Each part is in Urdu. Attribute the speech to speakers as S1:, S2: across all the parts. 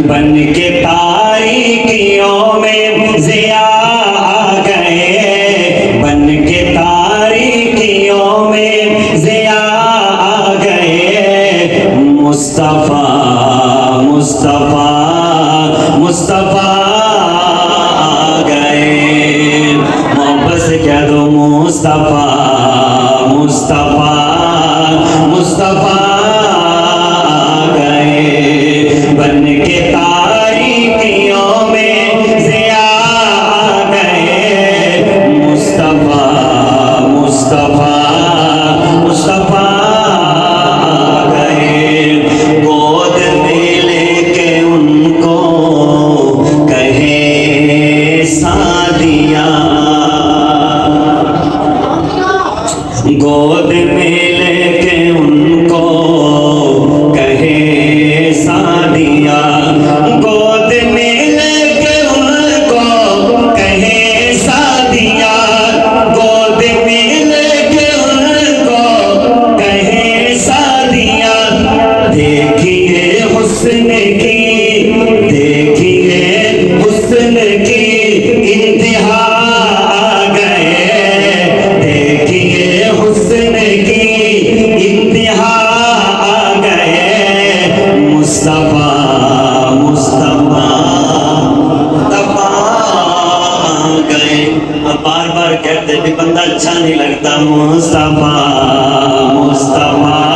S1: بن کے تاریکیوں میں ضیا آ گئے، بن کے تاریکیوں میں ضیا آ گئے، مصطفیٰ مصطفیٰ مصطفیٰ آ گئے، محبت سے کہہ دو مصطفیٰ مصطفیٰ مصطفیٰ آ گئے، بن کے تاریکیوں میں ضیا آ گئے، مصطفیٰ مصطفیٰ مصطفیٰ آ گئے، گود میں لے کے ان کو کہے سعدیہ، گود میں لے کے ان کو کہے سعدیہ، گود میں لے کے ان کو کہے سعدیہ، گود میں لے کے ان کو کہے سعدیہ، دیکھیے حسن کی، دیکھیے حسن کی انتہا آ گئے، دیکھیے حسن کی انتہا آ گئے، مصطفیٰ مصطفیٰ مصطفیٰ آ گئے۔ اب بار بار کہتے بھی بندہ اچھا نہیں لگتا، مصطفیٰ مصطفیٰ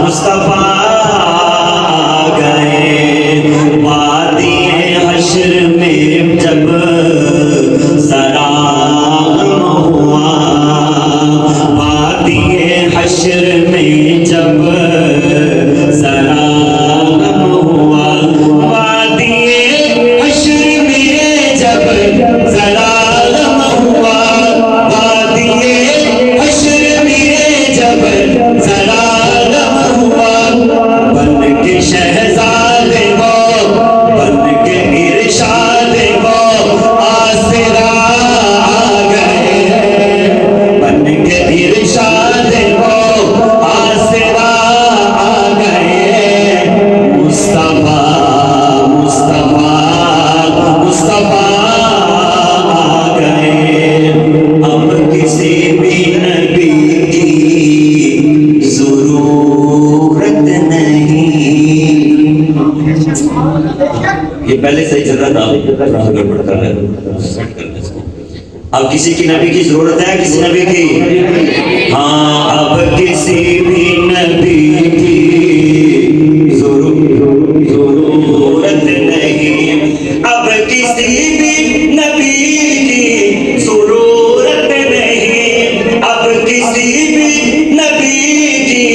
S1: مصطفیٰ آ گئے، وادی حشر میں جب ذرا ہوا، وادی حشر میں جب ذرا ہوا، وادی حشر میں جب ذرا ہوا، وادی حشر میں جب ذرا ہوا، بن کے شہزادے وہ، بن کے ارشاد وہ آسرا آ گئے، بن کے ارشاد وہ آسرا آ گئے، مصطفیٰ مصطفیٰ مصطفیٰ آ گئے، اب کسی بھی نبی کی ضرورت نہیں، یہ پہلے صحیح چل رہا تھا، گڑبڑ کر رہا ہے، اب کسی کی نبی کی ضرورت ہے، کسی نبی کی، ہاں اب کسی بھی نبی کی ضرورت نہیں، اب کسی بھی نبی کی ضرورت نہیں، اب کسی بھی نبی کی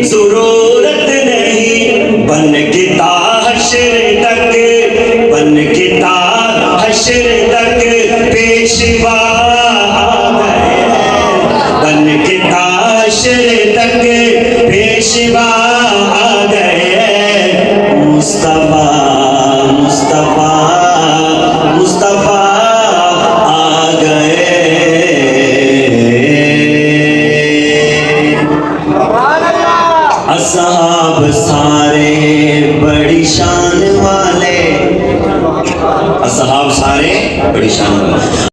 S1: ضرورت نہیں، بن کے تا حشر تک، بن کے تا حشر تک پیشوا آ گئے، بن کے تا حشر تک پیشوا آ گئے، مصطفیٰ مصطفیٰ مصطفیٰ آ گئے، اصحاب سارے بڑی شان والے، اصحاب سارے بڑی شان والے۔